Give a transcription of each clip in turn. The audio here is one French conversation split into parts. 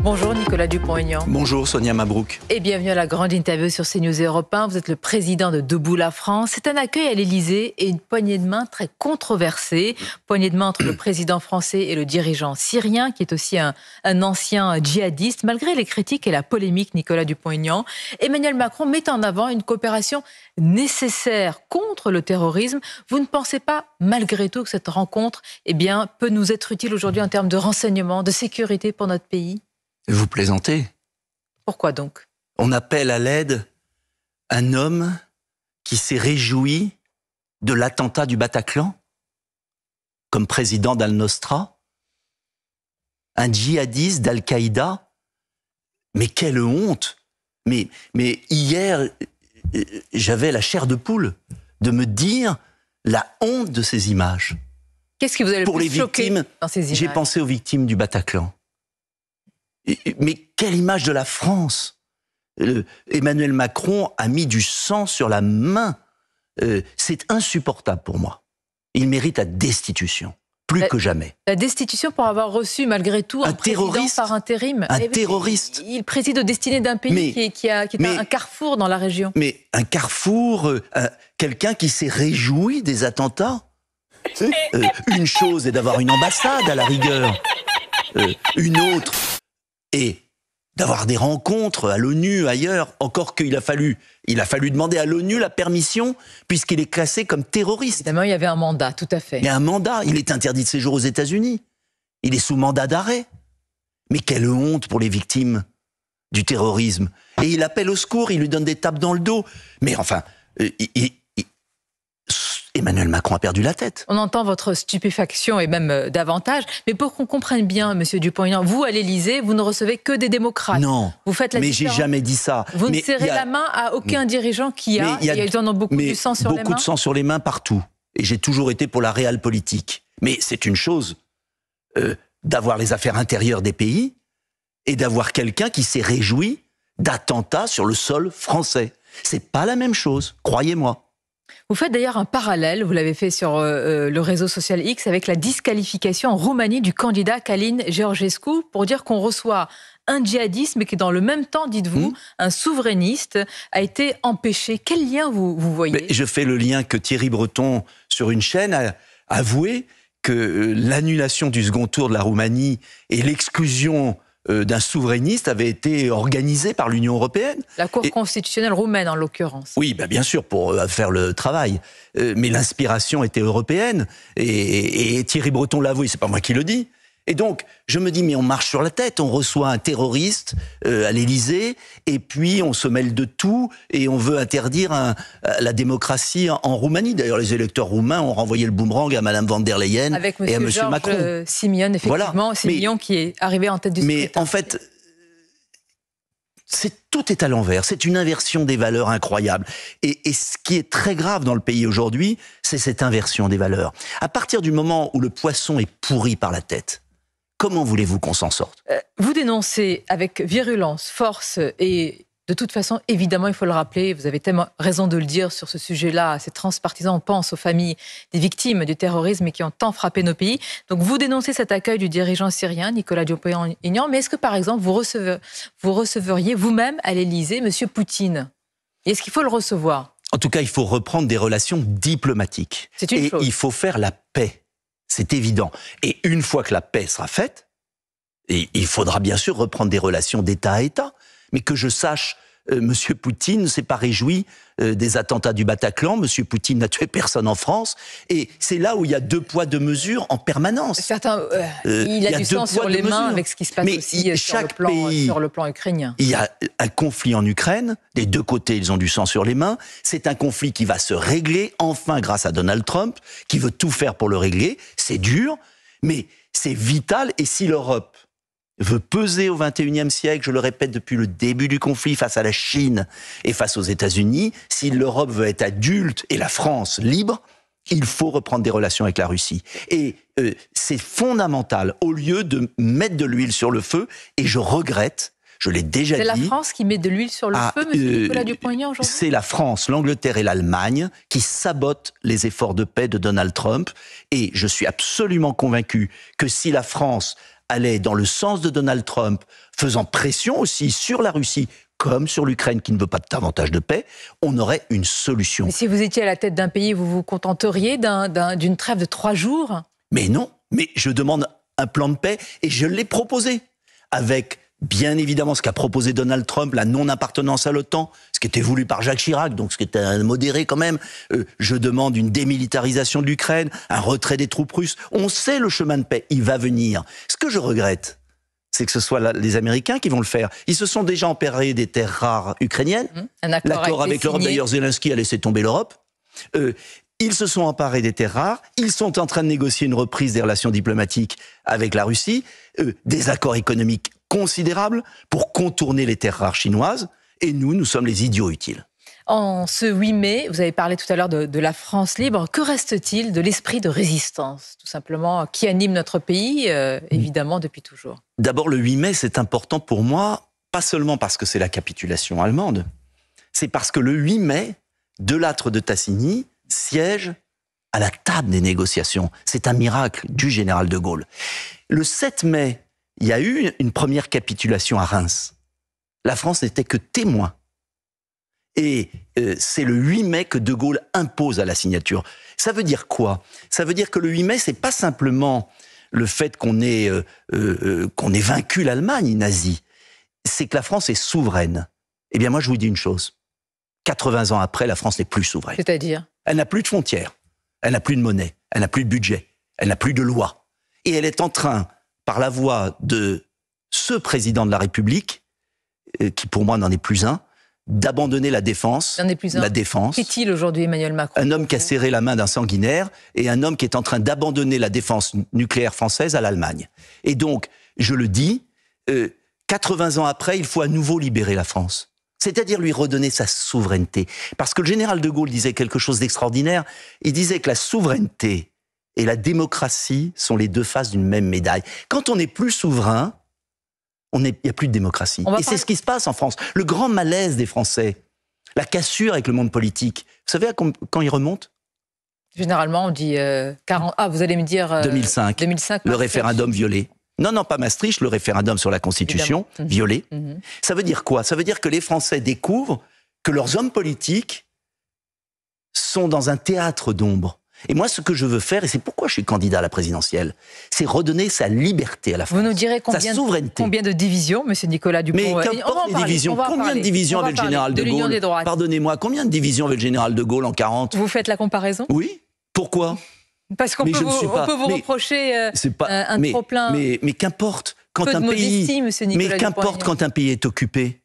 Bonjour Nicolas Dupont-Aignan. Bonjour Sonia Mabrouk. Et bienvenue à la grande interview sur CNews et Europe 1. Vous êtes le président de Debout la France. C'est un accueil à l'Élysée et une poignée de main très controversée. Poignée de main entre le président français et le dirigeant syrien, qui est aussi un ancien djihadiste. Malgré les critiques et la polémique, Nicolas Dupont-Aignan, Emmanuel Macron met en avant une coopération nécessaire contre le terrorisme. Vous ne pensez pas, malgré tout, que cette rencontre peut nous être utile aujourd'hui en termes de renseignement, de sécurité pour notre pays ? Vous plaisantez? Pourquoi donc? On appelle à l'aide un homme qui s'est réjoui de l'attentat du Bataclan comme président d'Al-Nosra, un djihadiste d'Al-Qaïda. Mais quelle honte! Mais hier, j'avais la chair de poule de me dire la honte de ces images. Qu'est-ce qui vous a le plus choqué dans ces images? J'ai pensé aux victimes du Bataclan. Mais quelle image de la France! Emmanuel Macron a mis du sang sur la main. C'est insupportable pour moi. Il mérite la destitution, plus que jamais. La destitution pour avoir reçu, malgré tout, un terroriste par intérim. Un terroriste. Il préside aux destinées d'un pays qui est un carrefour dans la région. Mais un carrefour, quelqu'un qui s'est réjoui des attentats. Une chose est d'avoir une ambassade, à la rigueur. Une autre... et d'avoir des rencontres à l'ONU, ailleurs, encore qu'il a fallu demander à l'ONU la permission, puisqu'il est classé comme terroriste. Évidemment, il y avait un mandat, tout à fait. Il y a un mandat, il est interdit de séjour aux États-Unis. Il est sous mandat d'arrêt. Mais quelle honte pour les victimes du terrorisme. Et il appelle au secours, il lui donne des tapes dans le dos. Mais enfin, Emmanuel Macron a perdu la tête. On entend votre stupéfaction et même davantage. Mais pour qu'on comprenne bien, monsieur Dupont-Aignan, vous, à l'Élysée, vous ne recevez que des démocrates. Non, vous faites la mais différence. j'ai jamais dit ça. Vous ne serrez la main à aucun dirigeant qui a... Ils en ont beaucoup du sang sur les mains. Beaucoup de sang sur les mains partout. Et j'ai toujours été pour la realpolitik. Mais c'est une chose d'avoir les affaires intérieures des pays et d'avoir quelqu'un qui s'est réjoui d'attentats sur le sol français. C'est pas la même chose, croyez-moi. Vous faites d'ailleurs un parallèle, vous l'avez fait sur le réseau social X, avec la disqualification en Roumanie du candidat Călin Georgescu, pour dire qu'on reçoit un djihadiste, mais qui dans le même temps, dites-vous, un souverainiste a été empêché. Quel lien vous voyez? Je fais le lien que Thierry Breton, sur une chaîne, a avoué que l'annulation du second tour de la Roumanie et l'exclusion d'un souverainiste avait été organisé par l'Union européenne. La Cour constitutionnelle roumaine, en l'occurrence. Oui, bien sûr, pour faire le travail. Mais l'inspiration était européenne. Et Thierry Breton l'a avoué, c'est pas moi qui le dis. Et donc, je me dis, mais on marche sur la tête, on reçoit un terroriste à l'Élysée, et puis on se mêle de tout, et on veut interdire la démocratie en Roumanie. D'ailleurs, les électeurs roumains ont renvoyé le boomerang à Mme van der Leyen et à M. Macron. Avec Simeone, effectivement, voilà. Simeone qui est arrivé en tête du scrutin. Mais en fait, tout est à l'envers, c'est une inversion des valeurs incroyable. Et ce qui est très grave dans le pays aujourd'hui, c'est cette inversion des valeurs. À partir du moment où le poisson est pourri par la tête, comment voulez-vous qu'on s'en sorte? Vous dénoncez avec virulence, force et de toute façon, évidemment, il faut le rappeler, vous avez tellement raison de le dire sur ce sujet-là, c'est transpartisan, on pense aux familles des victimes du terrorisme et qui ont tant frappé nos pays. Donc vous dénoncez cet accueil du dirigeant syrien, Nicolas Dupont-Aignan, mais est-ce que par exemple vous receveriez vous-même à l'Élysée M. Poutine? Est-ce qu'il faut le recevoir? En tout cas, il faut reprendre des relations diplomatiques. C'est une chose. Il faut faire la paix. C'est évident. Et une fois que la paix sera faite, et il faudra bien sûr reprendre des relations d'État à État, mais que je sache, M. Poutine ne s'est pas réjoui des attentats du Bataclan. M. Poutine n'a tué personne en France. Et c'est là où il y a deux poids, deux mesures en permanence. Certains, il a du sang sur les mains avec ce qui se passe aussi sur le plan ukrainien. Il y a un conflit en Ukraine. Des deux côtés, ils ont du sang sur les mains. C'est un conflit qui va se régler, enfin, grâce à Donald Trump, qui veut tout faire pour le régler. C'est dur, mais c'est vital. Et si l'Europe veut peser au XXIe siècle, je le répète depuis le début du conflit, face à la Chine et face aux États-Unis, si l'Europe veut être adulte et la France libre, il faut reprendre des relations avec la Russie. Et c'est fondamental, au lieu de mettre de l'huile sur le feu, et je regrette, je l'ai déjà dit... C'est la France qui met de l'huile sur le feu, monsieur Nicolas Dupont-Aignan, aujourd'hui? C'est la France, l'Angleterre et l'Allemagne qui sabotent les efforts de paix de Donald Trump. Et je suis absolument convaincu que si la France allait dans le sens de Donald Trump, faisant pression aussi sur la Russie, comme sur l'Ukraine qui ne veut pas davantage de paix, on aurait une solution. Mais si vous étiez à la tête d'un pays, vous vous contenteriez d'une trêve de 3 jours? Mais non, mais je demande un plan de paix et je l'ai proposé. Avec, bien évidemment, ce qu'a proposé Donald Trump, la non-appartenance à l'OTAN, ce qui était voulu par Jacques Chirac, donc ce qui était un modéré quand même. Je demande une démilitarisation de l'Ukraine, un retrait des troupes russes. On sait le chemin de paix, il va venir. Ce que je regrette, c'est que ce soit les Américains qui vont le faire. Ils se sont déjà emparés des terres rares ukrainiennes. L'accord avec l'Europe, d'ailleurs, Zelensky a laissé tomber l'Europe. Ils se sont emparés des terres rares. Ils sont en train de négocier une reprise des relations diplomatiques avec la Russie. Des accords économiques considérables pour contourner les terres rares chinoises. Et nous sommes les idiots utiles. En ce 8 mai, vous avez parlé tout à l'heure de la France libre. Que reste-t-il de l'esprit de résistance, tout simplement, qui anime notre pays, évidemment, depuis toujours? D'abord, le 8 mai, c'est important pour moi, pas seulement parce que c'est la capitulation allemande, c'est parce que le 8 mai, Delattre de Tassigny siège à la table des négociations. C'est un miracle du général de Gaulle. Le 7 mai, il y a eu une première capitulation à Reims. La France n'était que témoin. Et c'est le 8 mai que De Gaulle impose à la signature. Ça veut dire quoi? Ça veut dire que le 8 mai, c'est pas simplement le fait qu'on ait vaincu l'Allemagne nazie. C'est que la France est souveraine. Eh bien, moi, je vous dis une chose. 80 ans après, la France n'est plus souveraine. C'est-à-dire? Elle n'a plus de frontières. Elle n'a plus de monnaie. Elle n'a plus de budget. Elle n'a plus de loi. Et elle est en train, par la voix de ce président de la République, qui pour moi n'en est plus un, d'abandonner la défense. La défense. Qu'est-il aujourd'hui, Emmanuel Macron? Un homme qui a serré la main d'un sanguinaire et un homme qui est en train d'abandonner la défense nucléaire française à l'Allemagne. Et donc, je le dis, 80 ans après, il faut à nouveau libérer la France. C'est-à-dire lui redonner sa souveraineté. Parce que le général de Gaulle disait quelque chose d'extraordinaire. Il disait que la souveraineté et la démocratie sont les deux faces d'une même médaille. Quand on n'est plus souverain, il n'y a plus de démocratie. Et c'est ce qui se passe en France. Le grand malaise des Français, la cassure avec le monde politique. Vous savez quand il remonte? Généralement, on dit 40... Ah, vous allez me dire... 2005, le référendum violé. Non, pas Maastricht, le référendum sur la Constitution, violé. Ça veut dire quoi? Ça veut dire que les Français découvrent que leurs hommes politiques sont dans un théâtre d'ombre. Et moi, ce que je veux faire, et c'est pourquoi je suis candidat à la présidentielle, c'est redonner sa liberté à la France. Vous nous direz sa souveraineté. Combien de divisions, monsieur Nicolas Dupont? Mais qu'importe les divisions. Combien de divisions avait le général de Gaulle? Pardonnez-moi, combien de divisions avait le général de Gaulle en 40? Vous faites la comparaison? Oui. Pourquoi? Parce qu'on peut vous reprocher un trop-plein. Mais qu'importe quand un pays. Mais qu'importe quand un pays est occupé.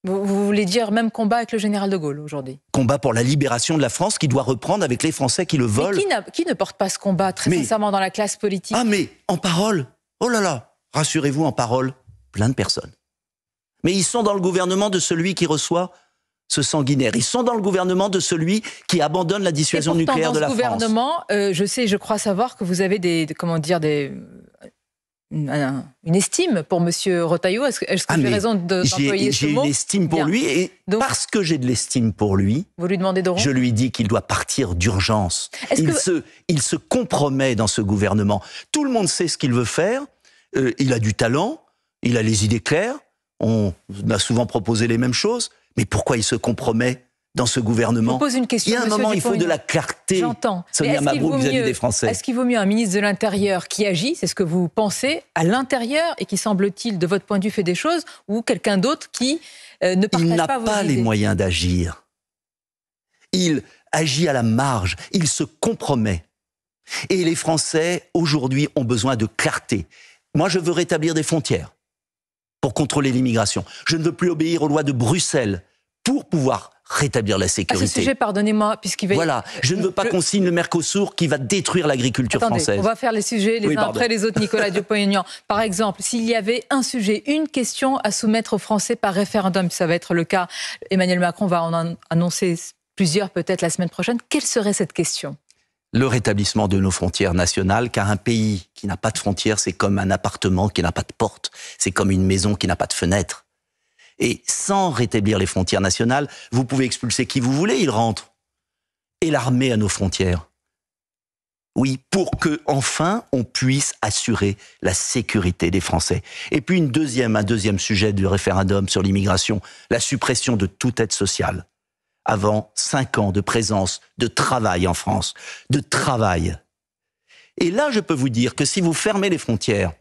Vous voulez dire même combat avec le général de Gaulle aujourd'hui? Combat pour la libération de la France qui doit reprendre avec les Français qui le veulent. Mais qui ne porte pas ce combat très sincèrement dans la classe politique? Ah mais en parole, oh là là, rassurez-vous, en parole, plein de personnes. Mais ils sont dans le gouvernement de celui qui reçoit ce sanguinaire. Ils sont dans le gouvernement de celui qui abandonne la dissuasion nucléaire de la France. Dans ce gouvernement, je crois savoir que vous avez une estime pour M. Retailleau. Est-ce que j'ai raison d'employer ce mot? J'ai une estime pour lui, et donc, parce que j'ai de l'estime pour lui, vous lui demandez de rompre? Je lui dis qu'il doit partir d'urgence. Il se compromet dans ce gouvernement. Tout le monde sait ce qu'il veut faire. Il a du talent, il a les idées claires. On a souvent proposé les mêmes choses. Mais pourquoi il se compromet dans ce gouvernement? Je vous pose une question. Il y a un moment, il faut de la clarté. J'entends. Sonia Mabrouk vis-à-vis des Français. Est-ce qu'il vaut mieux un ministre de l'Intérieur qui agit, c'est ce que vous pensez, à l'intérieur et qui, semble-t-il, de votre point de vue, fait des choses, ou quelqu'un d'autre qui ne partage pas vos idées? Il n'a pas les moyens d'agir. Il agit à la marge. Il se compromet. Et les Français, aujourd'hui, ont besoin de clarté. Moi, je veux rétablir des frontières pour contrôler l'immigration. Je ne veux plus obéir aux lois de Bruxelles pour pouvoir rétablir la sécurité. À ce sujet, pardonnez-moi, puisqu'il va... Voilà, je ne veux pas qu'on signe le Mercosur qui va détruire l'agriculture française. On va faire les sujets les uns après les autres, Nicolas Dupont-Aignan. Par exemple, s'il y avait un sujet, une question à soumettre aux Français par référendum, ça va être le cas, Emmanuel Macron va en annoncer plusieurs peut-être la semaine prochaine, quelle serait cette question? Le rétablissement de nos frontières nationales, car un pays qui n'a pas de frontières, c'est comme un appartement qui n'a pas de porte, c'est comme une maison qui n'a pas de fenêtre. Et sans rétablir les frontières nationales, vous pouvez expulser qui vous voulez, il rentre. Et l'armée à nos frontières. Oui, pour que enfin on puisse assurer la sécurité des Français. Et puis un deuxième sujet du référendum sur l'immigration, la suppression de toute aide sociale. Avant 5 ans de présence, de travail en France, de travail. Et là, je peux vous dire que si vous fermez les frontières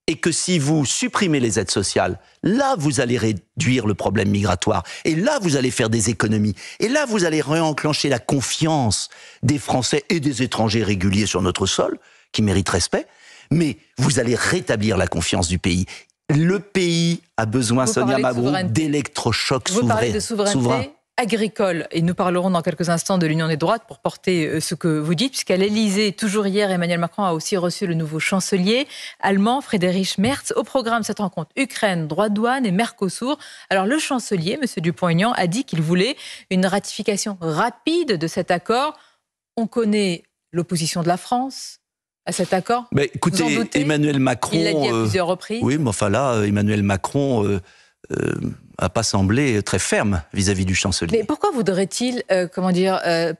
et que si vous supprimez les aides sociales, là, vous allez réduire le problème migratoire. Et là, vous allez faire des économies. Et là, vous allez réenclencher la confiance des Français et des étrangers réguliers sur notre sol, qui méritent respect. Mais vous allez rétablir la confiance du pays. Le pays a besoin, Sonia Mabrouk, d'électrochocs souverains. Vous parlez de souveraineté agricole. Et nous parlerons dans quelques instants de l'Union des droites pour porter ce que vous dites, puisqu'à l'Élysée, toujours hier, Emmanuel Macron a aussi reçu le nouveau chancelier allemand, Friedrich Merz. Au programme de cette rencontre, Ukraine, droits de douane et Mercosur. Alors le chancelier, M. Dupont-Aignan, a dit qu'il voulait une ratification rapide de cet accord. On connaît l'opposition de la France à cet accord. Mais écoutez, Emmanuel Macron... Il l'a dit à plusieurs reprises. Oui, mais enfin là, Emmanuel Macron... n'a pas semblé très ferme vis-à-vis du chancelier. Mais pourquoi voudrait-il,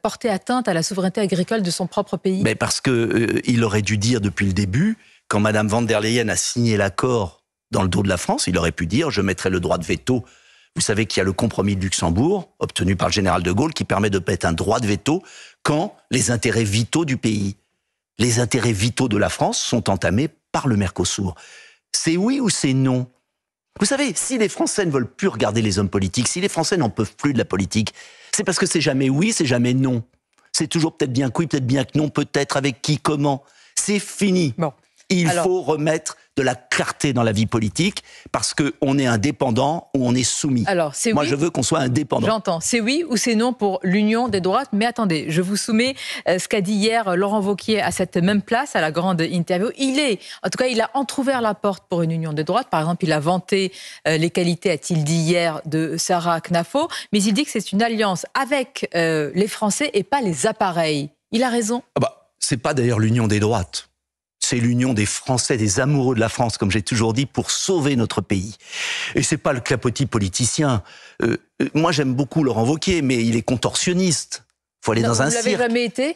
porter atteinte à la souveraineté agricole de son propre pays ? Parce qu'il aurait dû dire depuis le début, quand Mme von der Leyen a signé l'accord dans le dos de la France, il aurait pu dire « je mettrai le droit de veto ». Vous savez qu'il y a le compromis de Luxembourg, obtenu par le général de Gaulle, qui permet de mettre un droit de veto quand les intérêts vitaux du pays, les intérêts vitaux de la France sont entamés par le Mercosur. C'est oui ou c'est non ? Vous savez, si les Français ne veulent plus regarder les hommes politiques, si les Français n'en peuvent plus de la politique, c'est parce que c'est jamais oui, c'est jamais non. C'est toujours peut-être bien que oui, peut-être bien que non, peut-être avec qui, comment. C'est fini. Bon. Il faut remettre de la clarté dans la vie politique parce qu'on est indépendant ou on est soumis. Alors, c'est Moi, oui, je veux qu'on soit indépendant. J'entends. C'est oui ou c'est non pour l'union des droites. Mais attendez, je vous soumets ce qu'a dit hier Laurent Wauquiez à cette même place, à la grande interview. Il a entrouvert la porte pour une union des droites. Par exemple, il a vanté les qualités, a-t-il dit hier, de Sarah Knafo. Mais il dit que c'est une alliance avec les Français et pas les appareils. Il a raison. C'est pas d'ailleurs l'union des droites. C'est l'union des Français, des amoureux de la France, comme j'ai toujours dit, pour sauver notre pays. Et c'est pas le clapotis politicien. Moi, j'aime beaucoup Laurent Wauquiez, mais il est contorsionniste. Il faut aller dans un cirque. Vous l'avez jamais été ?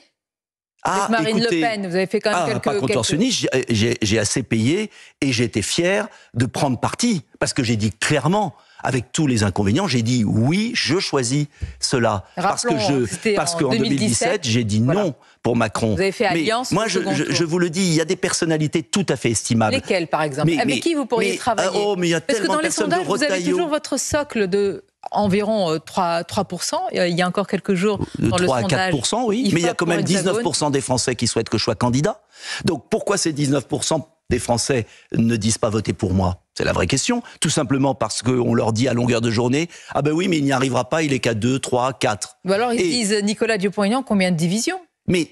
Avec Marine Le Pen, vous avez fait quand même pas contorsionniste, j'ai assez payé et j'ai été fier de prendre parti. Parce que j'ai dit clairement, avec tous les inconvénients, j'ai dit oui, je choisis cela. Rappelons, parce qu'en 2017, j'ai dit non pour Macron. Vous avez fait alliance. Mais moi, je vous le dis, il y a des personnalités tout à fait estimables. Lesquelles, par exemple ? Avec qui vous pourriez travailler ? Mais il y a tellement de personnes de Retailleau. Vous avez toujours votre socle de environ 3%. Il y a encore quelques jours, dans le sondage... 3 à 4%, oui. Mais il y a quand même 19% des Français qui souhaitent que je sois candidat. Donc pourquoi ces 19% des Français ne disent pas voter pour moi ? C'est la vraie question. Tout simplement parce qu'on leur dit à longueur de journée « Ah ben oui, mais il n'y arrivera pas, il est qu'à 2, 3, 4 ». Ou alors ils disent Nicolas Dupont-Aignan, combien de divisions ? Mais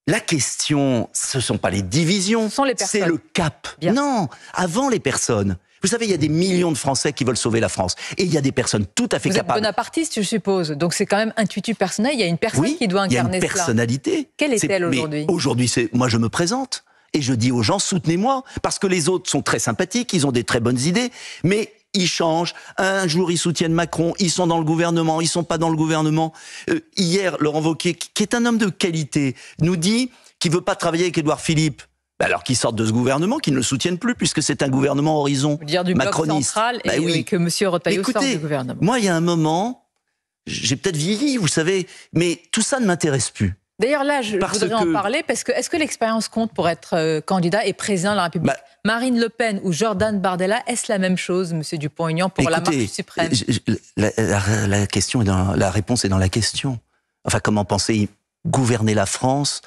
la question, ce ne sont pas les divisions, c'est le cap. Bien. Non, avant les personnes. Vous savez, il y a des millions de Français qui veulent sauver la France. Et il y a des personnes tout à fait capables. Vous êtes bonapartiste, je suppose. Donc c'est quand même intuitif personnel. Il y a une personne qui doit incarner cela. Il y a une personnalité. Quelle est-elle aujourd'hui ? Aujourd'hui, moi je me présente. Et je dis aux gens, soutenez-moi. Parce que les autres sont très sympathiques, ils ont des très bonnes idées. Mais ils changent. Un jour, ils soutiennent Macron. Ils sont dans le gouvernement. Ils sont pas dans le gouvernement. Hier, Laurent Wauquiez, qui est un homme de qualité, nous dit qu'il veut pas travailler avec Édouard Philippe. Alors qu'ils sortent de ce gouvernement, qu'ils ne le soutiennent plus, puisque c'est un gouvernement horizon du macroniste. Bloc central et que M. Retailleau sort du gouvernement. Moi, il y a un moment, j'ai peut-être vieilli, vous savez, mais tout ça ne m'intéresse plus. D'ailleurs, là, je voudrais en parler, parce que est-ce que l'expérience compte pour être candidat et président de la République ? Marine Le Pen ou Jordan Bardella, est-ce la même chose, M. Dupont-Aignan, pour la marche suprême ? La question la réponse est dans la question. Enfin, comment penser gouverner la France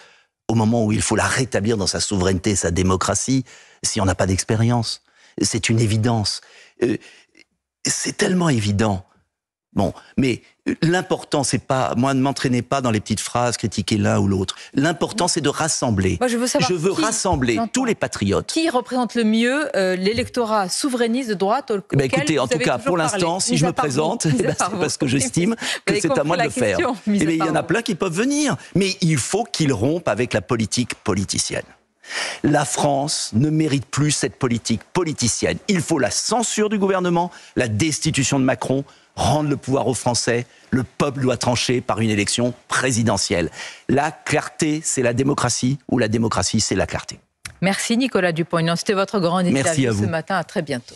au moment où il faut la rétablir dans sa souveraineté, sa démocratie, si on n'a pas d'expérience ? C'est une évidence. C'est tellement évident. Bon, mais l'important, c'est pas... Moi, ne m'entraînez pas dans les petites phrases, critiquer l'un ou l'autre. L'important, c'est de rassembler. Moi, je veux rassembler tous les patriotes. Qui représente le mieux l'électorat souverainiste de droite écoutez, en tout cas, pour l'instant, si je me présente, c'est parce que j'estime que c'est à moi de le faire. Il y en a plein qui peuvent venir. Mais il faut qu'ils rompent avec la politique politicienne. La France ne mérite plus cette politique politicienne. Il faut la censure du gouvernement, la destitution de Macron, rendre le pouvoir aux Français. Le peuple doit trancher par une élection présidentielle. La clarté, c'est la démocratie, ou la démocratie, c'est la clarté. Merci Nicolas Dupont-Aignan. C'était votre grande interview ce matin. À très bientôt.